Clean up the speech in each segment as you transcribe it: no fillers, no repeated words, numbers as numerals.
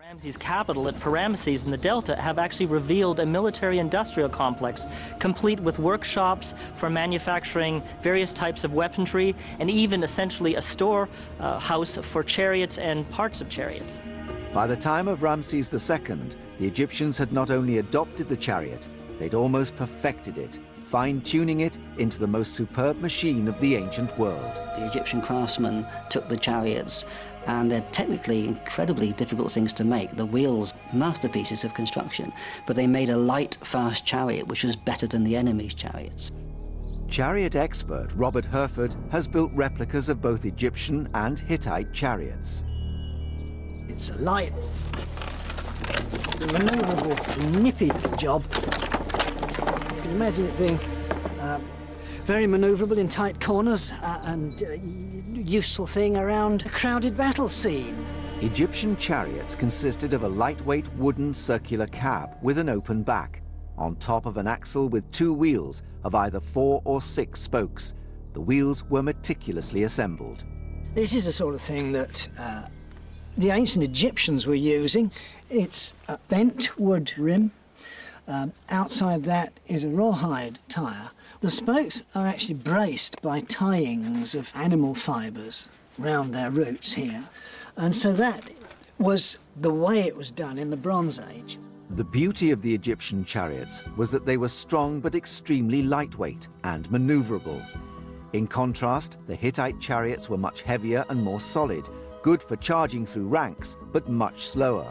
Ramses' capital at Ramesses in the Delta have actually revealed a military-industrial complex, complete with workshops for manufacturing various types of weaponry, and even essentially a store house for chariots and parts of chariots. By the time of Ramses II, the Egyptians had not only adopted the chariot, they'd almost perfected it, fine-tuning it into the most superb machine of the ancient world. The Egyptian craftsmen took the chariots, and they're technically incredibly difficult things to make. The wheels, masterpieces of construction, but they made a light, fast chariot which was better than the enemy's chariots. Chariot expert Robert Herford has built replicas of both Egyptian and Hittite chariots. It's a light, manoeuvrable, nippy job. You can imagine it being very manoeuvrable in tight corners and useful thing around a crowded battle scene. Egyptian chariots consisted of a lightweight wooden circular cab with an open back, on top of an axle with two wheels of either 4 or 6 spokes. The wheels were meticulously assembled. This is the sort of thing that the ancient Egyptians were using. It's a bent wood rim. Outside that is a rawhide tyre. The spokes are actually braced by tyings of animal fibres round their roots here. And so that was the way it was done in the Bronze Age. The beauty of the Egyptian chariots was that they were strong but extremely lightweight and manoeuvrable. In contrast, the Hittite chariots were much heavier and more solid, good for charging through ranks, but much slower.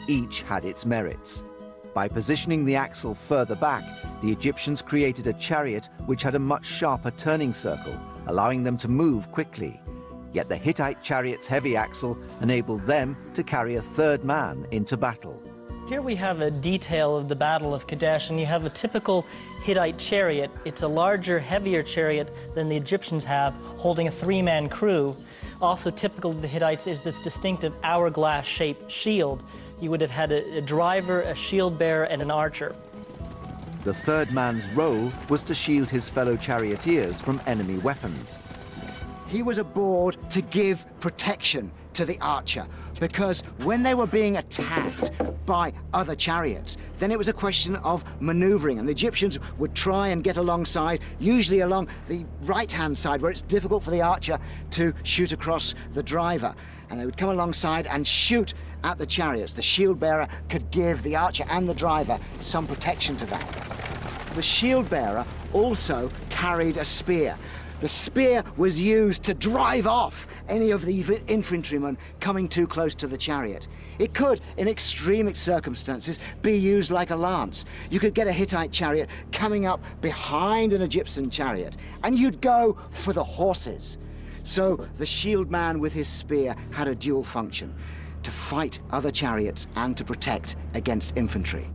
Each had its merits. By positioning the axle further back, the Egyptians created a chariot which had a much sharper turning circle, allowing them to move quickly. Yet the Hittite chariot's heavy axle enabled them to carry a third man into battle. Here we have a detail of the Battle of Kadesh, and you have a typical Hittite chariot. It's a larger, heavier chariot than the Egyptians have, holding a 3-man crew. Also typical of the Hittites is this distinctive hourglass-shaped shield. You would have had a driver, a shield bearer, and an archer. The third man's role was to shield his fellow charioteers from enemy weapons. He was aboard to give protection to the archer, because when they were being attacked by other chariots, then it was a question of maneuvering, and the Egyptians would try and get alongside, usually along the right-hand side, where it's difficult for the archer to shoot across the driver. And they would come alongside and shoot at the chariots. The shield bearer could give the archer and the driver some protection to that. The shield bearer also carried a spear. The spear was used to drive off any of the infantrymen coming too close to the chariot. It could, in extreme circumstances, be used like a lance. You could get a Hittite chariot coming up behind an Egyptian chariot, and you'd go for the horses. So the shield man with his spear had a dual function, to fight other chariots and to protect against infantry.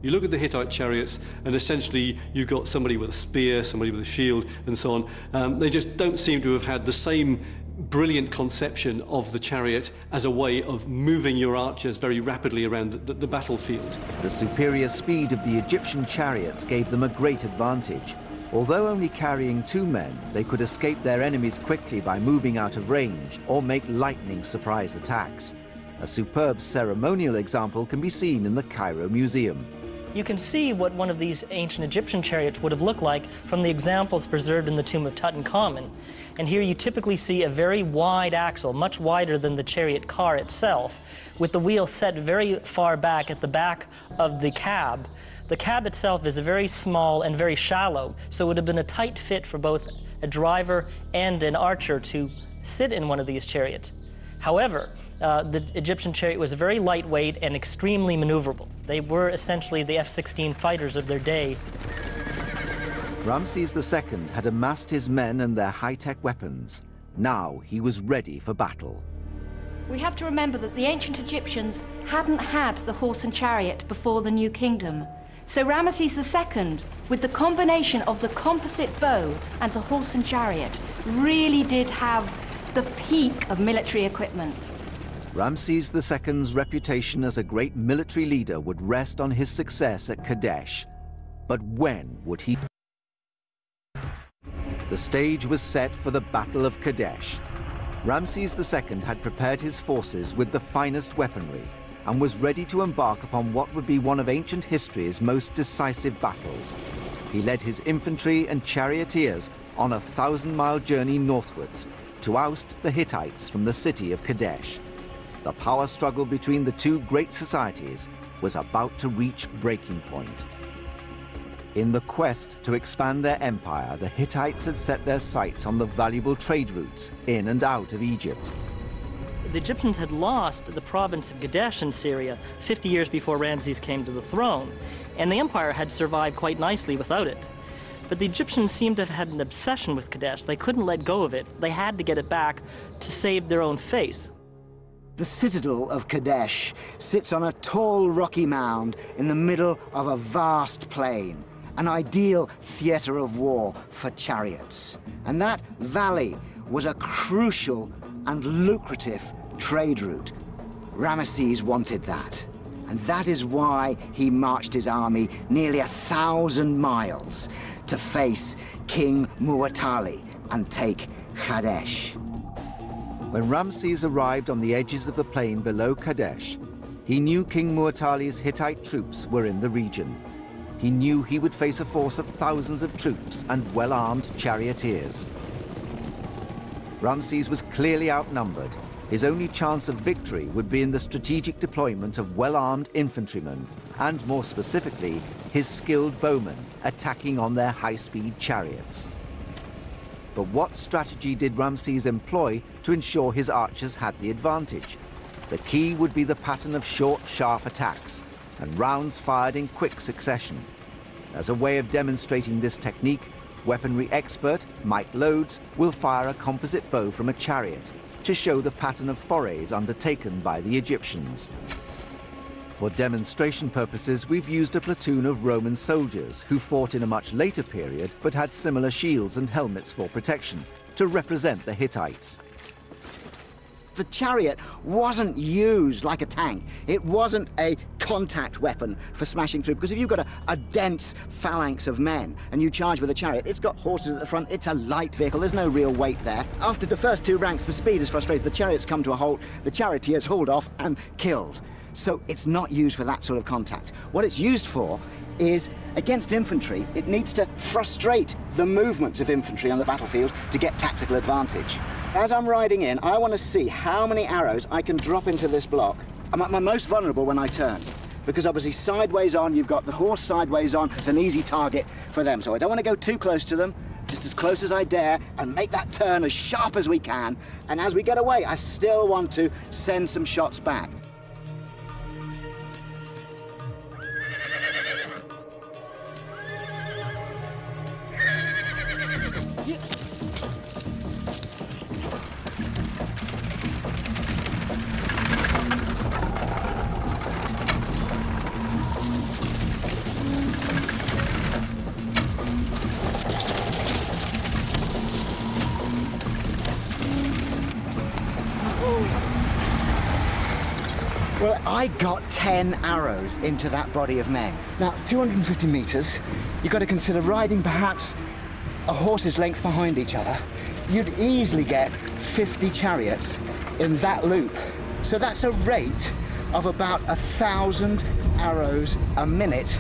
You look at the Hittite chariots, and essentially you've got somebody with a spear, somebody with a shield, and so on. They just don't seem to have had the same brilliant conception of the chariot as a way of moving your archers very rapidly around the battlefield. The superior speed of the Egyptian chariots gave them a great advantage. Although only carrying 2 men, they could escape their enemies quickly by moving out of range or make lightning surprise attacks. A superb ceremonial example can be seen in the Cairo Museum. You can see what one of these ancient Egyptian chariots would have looked like from the examples preserved in the tomb of Tutankhamun. And here you typically see a very wide axle, much wider than the chariot car itself, with the wheel set very far back at the back of the cab. The cab itself is very small and very shallow, so it would have been a tight fit for both a driver and an archer to sit in one of these chariots. However, the Egyptian chariot was very lightweight and extremely maneuverable. They were essentially the F-16 fighters of their day. Ramses II had amassed his men and their high-tech weapons. Now he was ready for battle. We have to remember that the ancient Egyptians hadn't had the horse and chariot before the New Kingdom. So Ramesses II, with the combination of the composite bow and the horse and chariot, really did have the peak of military equipment. Ramses II's reputation as a great military leader would rest on his success at Kadesh. But when would he? The stage was set for the Battle of Kadesh. Ramses II had prepared his forces with the finest weaponry and was ready to embark upon what would be one of ancient history's most decisive battles. He led his infantry and charioteers on a 1,000-mile journey northwards to oust the Hittites from the city of Kadesh. The power struggle between the two great societies was about to reach breaking point. In the quest to expand their empire, the Hittites had set their sights on the valuable trade routes in and out of Egypt. The Egyptians had lost the province of Kadesh in Syria 50 years before Ramses came to the throne, and the empire had survived quite nicely without it. But the Egyptians seemed to have had an obsession with Kadesh. They couldn't let go of it. They had to get it back to save their own face. The citadel of Kadesh sits on a tall rocky mound in the middle of a vast plain, an ideal theatre of war for chariots. And that valley was a crucial and lucrative trade route. Ramesses wanted that. And that is why he marched his army nearly 1,000 miles to face King Muwatalli and take Kadesh. When Ramses arrived on the edges of the plain below Kadesh, he knew King Muwatalli's Hittite troops were in the region. He knew he would face a force of thousands of troops and well-armed charioteers. Ramses was clearly outnumbered. His only chance of victory would be in the strategic deployment of well-armed infantrymen, and more specifically, his skilled bowmen attacking on their high-speed chariots. But what strategy did Ramses employ to ensure his archers had the advantage? The key would be the pattern of short, sharp attacks, and rounds fired in quick succession. As a way of demonstrating this technique, weaponry expert Mike Loades will fire a composite bow from a chariot to show the pattern of forays undertaken by the Egyptians. For demonstration purposes, we've used a platoon of Roman soldiers who fought in a much later period but had similar shields and helmets for protection to represent the Hittites. The chariot wasn't used like a tank. It wasn't a contact weapon for smashing through, because if you've got a dense phalanx of men and you charge with a chariot, it's got horses at the front, it's a light vehicle, there's no real weight there. After the first two ranks, the speed is frustrated, the chariots come to a halt, the charioteers hauled off and killed. So it's not used for that sort of contact. What it's used for is, against infantry, it needs to frustrate the movements of infantry on the battlefield to get tactical advantage. As I'm riding in, I want to see how many arrows I can drop into this block. I'm at my most vulnerable when I turn, because obviously sideways on, you've got the horse sideways on, it's an easy target for them. So I don't want to go too close to them, just as close as I dare, and make that turn as sharp as we can. And as we get away, I still want to send some shots back. Well, I got 10 arrows into that body of men. Now, 250 meters, you've got to consider riding perhaps a horse's length behind each other. You'd easily get 50 chariots in that loop. So that's a rate of about 1,000 arrows a minute.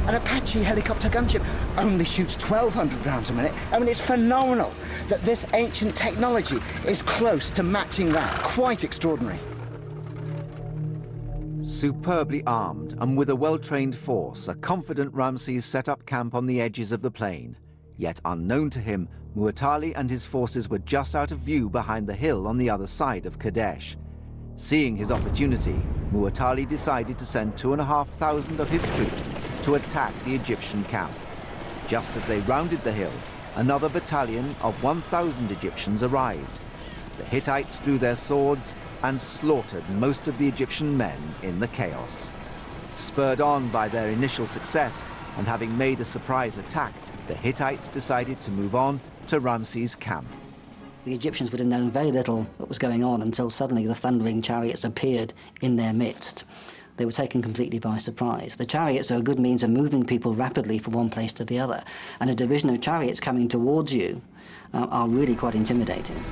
An Apache helicopter gunship only shoots 1,200 rounds a minute. I mean, it's phenomenal that this ancient technology is close to matching that. Quite extraordinary. Superbly armed and with a well-trained force, a confident Ramses set up camp on the edges of the plain. Yet unknown to him, Muwatalli and his forces were just out of view behind the hill on the other side of Kadesh. Seeing his opportunity, Muwatalli decided to send 2,500 of his troops to attack the Egyptian camp. Just as they rounded the hill, another battalion of 1,000 Egyptians arrived. The Hittites drew their swords and slaughtered most of the Egyptian men in the chaos. Spurred on by their initial success and having made a surprise attack, the Hittites decided to move on to Ramses' camp. The Egyptians would have known very little what was going on until suddenly the thundering chariots appeared in their midst. They were taken completely by surprise. The chariots are a good means of moving people rapidly from one place to the other, and a division of chariots coming towards you are really quite intimidating.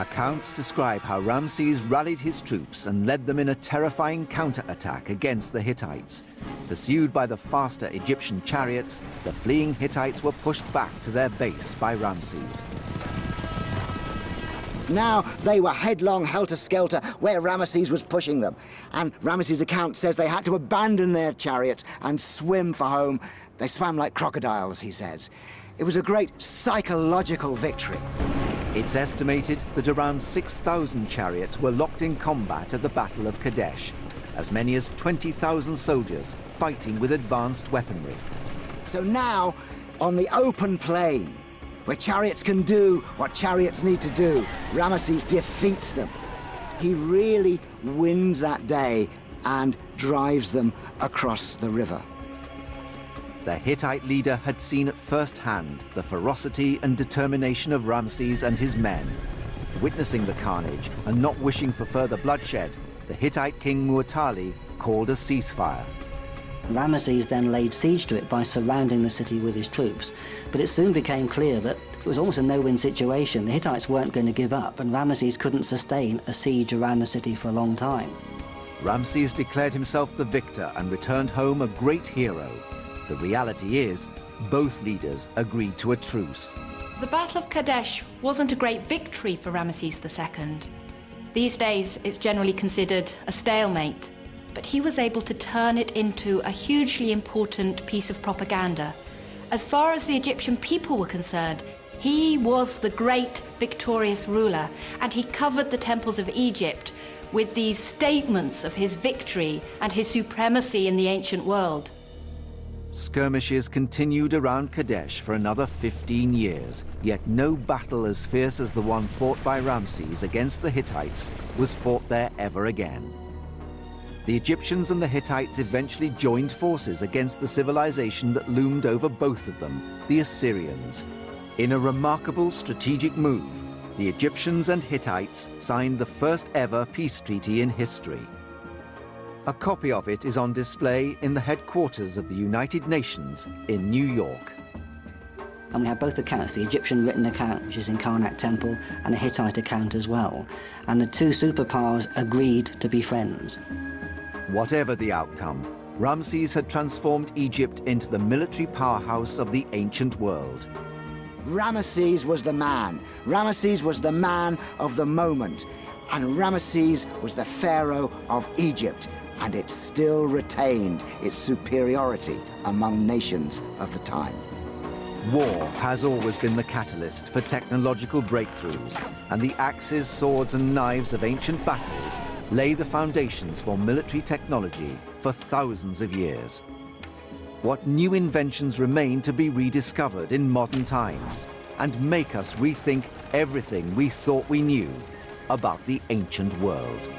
Accounts describe how Ramses rallied his troops and led them in a terrifying counterattack against the Hittites. Pursued by the faster Egyptian chariots, the fleeing Hittites were pushed back to their base by Ramses. Now they were headlong, helter-skelter, where Ramesses was pushing them. And Ramesses' account says they had to abandon their chariots and swim for home. They swam like crocodiles, he says. It was a great psychological victory. It's estimated that around 6,000 chariots were locked in combat at the Battle of Kadesh, as many as 20,000 soldiers fighting with advanced weaponry. So now, on the open plain, where chariots can do what chariots need to do, Ramesses defeats them. He really wins that day and drives them across the river. The Hittite leader had seen at first hand the ferocity and determination of Ramses and his men. Witnessing the carnage and not wishing for further bloodshed, the Hittite king Muwatalli called a ceasefire. Ramesses then laid siege to it by surrounding the city with his troops, but it soon became clear that it was almost a no-win situation. The Hittites weren't going to give up, and Ramesses couldn't sustain a siege around the city for a long time. Ramses declared himself the victor and returned home a great hero. The reality is, both leaders agreed to a truce. The Battle of Kadesh wasn't a great victory for Ramesses II. These days, it's generally considered a stalemate, but he was able to turn it into a hugely important piece of propaganda. As far as the Egyptian people were concerned, he was the great victorious ruler, and he covered the temples of Egypt with these statements of his victory and his supremacy in the ancient world. Skirmishes continued around Kadesh for another 15 years, yet no battle as fierce as the one fought by Ramses against the Hittites was fought there ever again. The Egyptians and the Hittites eventually joined forces against the civilization that loomed over both of them, the Assyrians. In a remarkable strategic move, the Egyptians and Hittites signed the first ever peace treaty in history. A copy of it is on display in the headquarters of the United Nations in New York. And we have both accounts, the Egyptian written account, which is in Karnak Temple, and a Hittite account as well. And the two superpowers agreed to be friends. Whatever the outcome, Ramses had transformed Egypt into the military powerhouse of the ancient world. Ramesses was the man. Ramesses was the man of the moment. And Ramesses was the pharaoh of Egypt. And it still retained its superiority among nations of the time. War has always been the catalyst for technological breakthroughs, and the axes, swords and knives of ancient battles lay the foundations for military technology for thousands of years. What new inventions remain to be rediscovered in modern times and make us rethink everything we thought we knew about the ancient world?